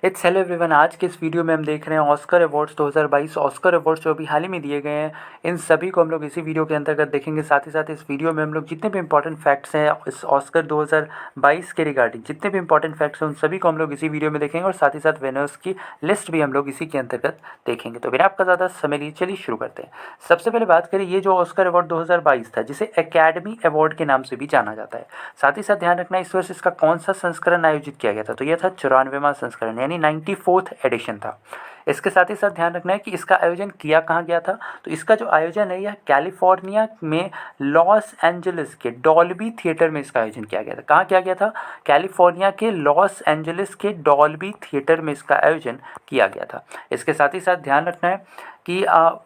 It's hello everyone. आज के इस वीडियो में हम देख रहे हैं ऑस्कर अवार्ड्स 2022। ऑस्कर अवार्ड्स जो अभी हाल ही में दिए गए हैं, इन सभी को हम लोग इसी वीडियो के अंतर्गत देखेंगे। साथ ही साथ इस वीडियो में हम लोग जितने भी इंपॉर्टेंट फैक्ट्स हैं इस ऑस्कर 2022 के रिगार्डिंग, जितने भी इंपॉर्टेंट फैक्ट्स हैं उन सभी को हम लोग इसी वीडियो में देखेंगे और साथ ही साथ विनर्स की लिस्ट भी हम लोग इसी के अंतर्गत देखेंगे। तो बिना आपका ज़्यादा समय लिए चलिए शुरू करते हैं। सबसे पहले बात करें ये जो ऑस्कर अवार्ड 2022 था, जिसे एकेडमी अवार्ड के नाम से भी जाना जाता है। साथ ही साथ ध्यान रखना इस वर्ष इसका कौन सा संस्करण आयोजित किया गया था, तो यह था 94वां संस्करण, यानी 94th एडिशन था। इसके साथ ही साथ ध्यान रखना है कि इसका आयोजन किया कहाँ गया था, तो इसका जो आयोजन है यह कैलिफोर्निया में लॉस एंजलिस के डॉल्बी थिएटर में इसका आयोजन किया गया था। कहाँ किया गया था? कैलिफोर्निया के लॉस एंजलिस के डॉल्बी थिएटर में इसका आयोजन किया गया था। इसके साथ ही साथ ध्यान रखना है कि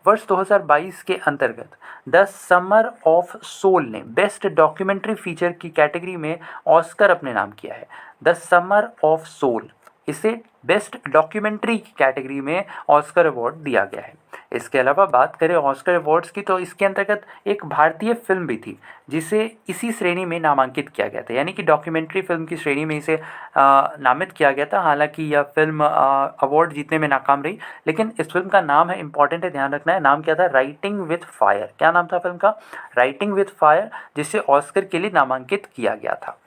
वर्ष 2022 के अंतर्गत द समर ऑफ सोल ने बेस्ट डॉक्यूमेंट्री फीचर की कैटेगरी में ऑस्कर अपने नाम किया है। द समर ऑफ सोल, इसे बेस्ट डॉक्यूमेंट्री की कैटेगरी में ऑस्कर अवार्ड दिया गया है। इसके अलावा बात करें ऑस्कर अवार्ड्स की, तो इसके अंतर्गत एक भारतीय फिल्म भी थी जिसे इसी श्रेणी में नामांकित किया गया था, यानी कि डॉक्यूमेंट्री फिल्म की श्रेणी में इसे नामित किया गया था। हालांकि यह फिल्म अवार्ड जीतने में नाकाम रही, लेकिन इस फिल्म का नाम है, इंपॉर्टेंट है, ध्यान रखना है। नाम क्या था? Writing with fire. क्या नाम था फिल्म का? राइटिंग विथ फायर, जिसे ऑस्कर के लिए नामांकित किया गया था।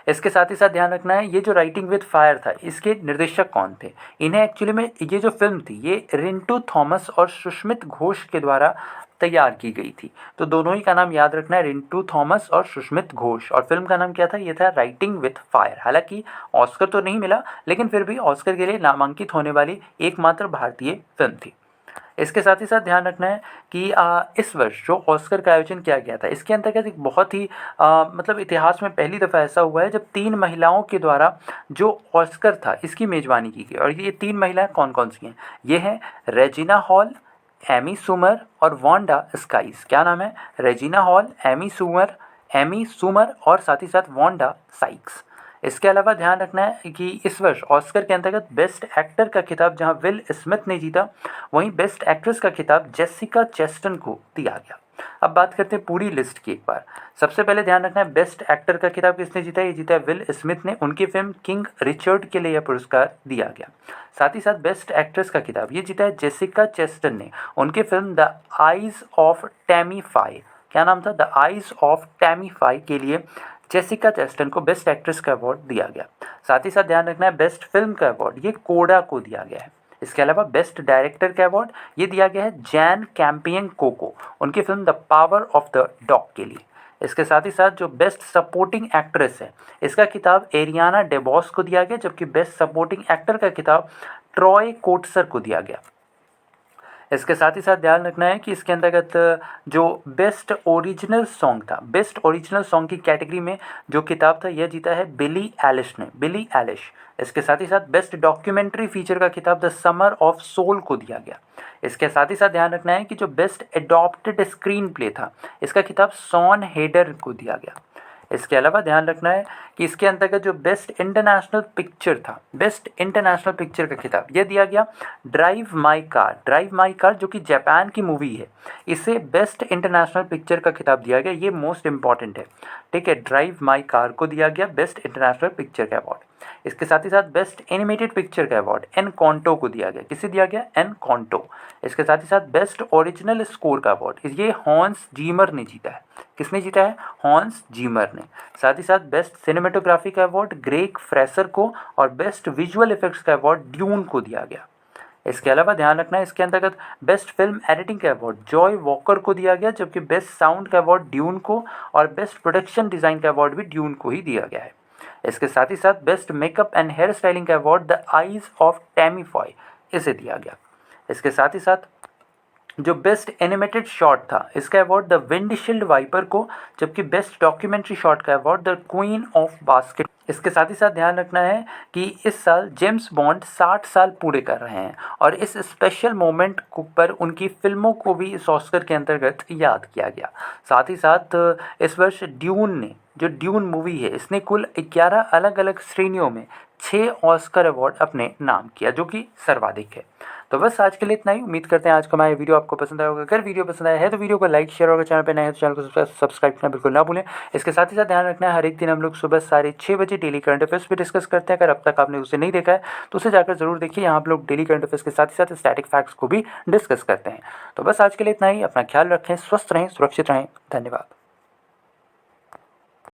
इसके साथ ही साथ ध्यान रखना है ये जो राइटिंग विथ फायर था, इसके निर्देशक कौन थे? इन्हें एक्चुअली में ये जो फिल्म थी ये रिंटू थॉमस और सुष्मित घोष के द्वारा तैयार की गई थी। तो दोनों ही का नाम याद रखना है, रिंटू थॉमस और सुष्मित घोष। और फिल्म का नाम क्या था? ये था राइटिंग विथ फायर। हालांकि ऑस्कर तो नहीं मिला, लेकिन फिर भी ऑस्कर के लिए नामांकित होने वाली एकमात्र भारतीय फिल्म थी। इसके साथ ही साथ ध्यान रखना है कि इस वर्ष जो ऑस्कर का आयोजन किया गया था, इसके अंतर्गत एक बहुत ही मतलब इतिहास में पहली दफ़ा ऐसा हुआ है जब 3 महिलाओं के द्वारा जो ऑस्कर था इसकी मेज़बानी की गई। और ये 3 महिलाएं कौन कौन सी हैं? ये हैं रेजिना हॉल, एमी सूमर और वांडा स्काइस। क्या नाम है? रेजिना हॉल, एमी सूमर और साथ ही साथ वांडा साइक्स। इसके अलावा ध्यान रखना है कि इस वर्ष ऑस्कर के अंतर्गत बेस्ट एक्टर का खिताब जहां विल स्मिथ ने जीता, वहीं बेस्ट एक्ट्रेस का खिताब जेसिका चेस्टन को दिया गया। अब बात करते हैं पूरी लिस्ट की एक बार। सबसे पहले ध्यान रखना है बेस्ट एक्टर का खिताब किसने जीता? ये जीता है विल स्मिथ ने। उनकी फिल्म किंग रिचर्ड के लिए यह पुरस्कार दिया गया। साथ ही साथ बेस्ट एक्ट्रेस का खिताब ये जीता है जेसिका चेस्टन ने। उनकी film the eyes of Tammy Faye, क्या नाम था? The eyes of Tammy Faye के लिए जेसिका चेस्टन को बेस्ट एक्ट्रेस का अवार्ड दिया गया। साथ ही साथ ध्यान रखना है बेस्ट फिल्म का अवार्ड ये कोडा को दिया गया है। इसके अलावा बेस्ट डायरेक्टर का अवार्ड ये दिया गया है जैन कैंपियन कोको, उनकी film the power of the dog के लिए। इसके साथ ही साथ जो बेस्ट सपोर्टिंग एक्ट्रेस है, इसका खिताब एरियाना डेबॉस को दिया गया, जबकि बेस्ट सपोर्टिंग एक्टर का खिताब ट्रॉय कोटसर को दिया गया। इसके साथ ही साथ ध्यान रखना है कि इसके अंतर्गत जो बेस्ट ओरिजिनल सॉन्ग था, बेस्ट ओरिजिनल सॉन्ग की कैटेगरी में जो खिताब था यह जीता है बिली एलिश ने, बिली एलिश। इसके साथ ही साथ बेस्ट डॉक्यूमेंट्री फीचर का खिताब द समर ऑफ सोल को दिया गया। इसके साथ ही साथ ध्यान रखना है कि जो बेस्ट एडॉप्टेड स्क्रीन प्ले था, इसका खिताब शॉन हेडर को दिया गया। इसके अलावा ध्यान रखना है कि इसके अंतर्गत जो बेस्ट इंटरनेशनल पिक्चर था, बेस्ट इंटरनेशनल पिक्चर का खिताब यह दिया गया drive my car. Drive my car जो कि जापान की मूवी है, इसे बेस्ट इंटरनेशनल पिक्चर का खिताब दिया गया। ये मोस्ट इंपॉर्टेंट है, ठीक है। ड्राइव माई कार को दिया गया बेस्ट इंटरनेशनल पिक्चर का अवार्ड। इसके साथ ही साथ बेस्ट एनिमेटेड पिक्चर का अवार्ड एनकॉन्टो को दिया गया। किसे दिया गया? एनकॉन्टो। इसके साथ ही साथ बेस्ट ओरिजिनल स्कोर का अवार्ड ये हॉन्स जीमर ने जीता है। किसने जीता है? हॉन्स जीमर ने। साथ ही साथ बेस्ट सिनेमेटोग्राफी का अवार्ड ग्रेग फ्रेसर को और बेस्ट विजुअल इफेक्ट्स का अवार्ड ड्यून को दिया गया। इसके अलावा ध्यान रखना है इसके अंतर्गत बेस्ट फिल्म एडिटिंग का अवार्ड जॉय वॉकर को दिया गया, जबकि बेस्ट साउंड का अवार्ड ड्यून को और बेस्ट प्रोडक्शन डिज़ाइन का अवार्ड भी ड्यून को ही दिया गया है। इसके साथ ही साथ best makeup and hair styling का award the eyes of Tammy Faye इसे दिया गया। इसके साथ ही साथ जो बेस्ट एनिमेटेड शॉट था, इसका अवार्ड द विंडशील्ड वाइपर को, जबकि बेस्ट डॉक्यूमेंट्री शॉट का award the queen of basket. इसके साथ ही साथ ध्यान रखना है कि इस साल जेम्स बॉन्ड 60 साल पूरे कर रहे हैं और इस स्पेशल मोमेंट पर उनकी फिल्मों को भी इस ऑस्कर के अंतर्गत याद किया गया। साथ ही साथ इस वर्ष ड्यून ने, जो ड्यून मूवी है, इसने कुल 11 अलग अलग श्रेणियों में 6 ऑस्कर अवार्ड अपने नाम किया, जो कि सर्वाधिक है। तो बस आज के लिए इतना ही। उम्मीद करते हैं आज का हमारा वीडियो आपको पसंद आया होगा। अगर वीडियो पसंद आया है तो वीडियो को लाइक शेयर, और चैनल पर नए हैं तो चैनल को सब्सक्राइब करना बिल्कुल ना भूलें। इसके साथ ही साथ ध्यान रखना है, हर एक दिन हम लोग सुबह 6:30 बजे डेली करंट अफेयर्स भी डिस्कस करते हैं। अगर अब तक आपने उसे नहीं देखा है तो उसे जाकर जरूर देखिए। यहाँ आप लोग डेली करंट अफेयर्स के साथ ही साथ स्टैटिक फैक्ट्स को भी डिस्कस करते हैं। तो बस आज के लिए इतना ही। अपना ख्याल रखें, स्वस्थ रहें, सुरक्षित रहें। धन्यवाद।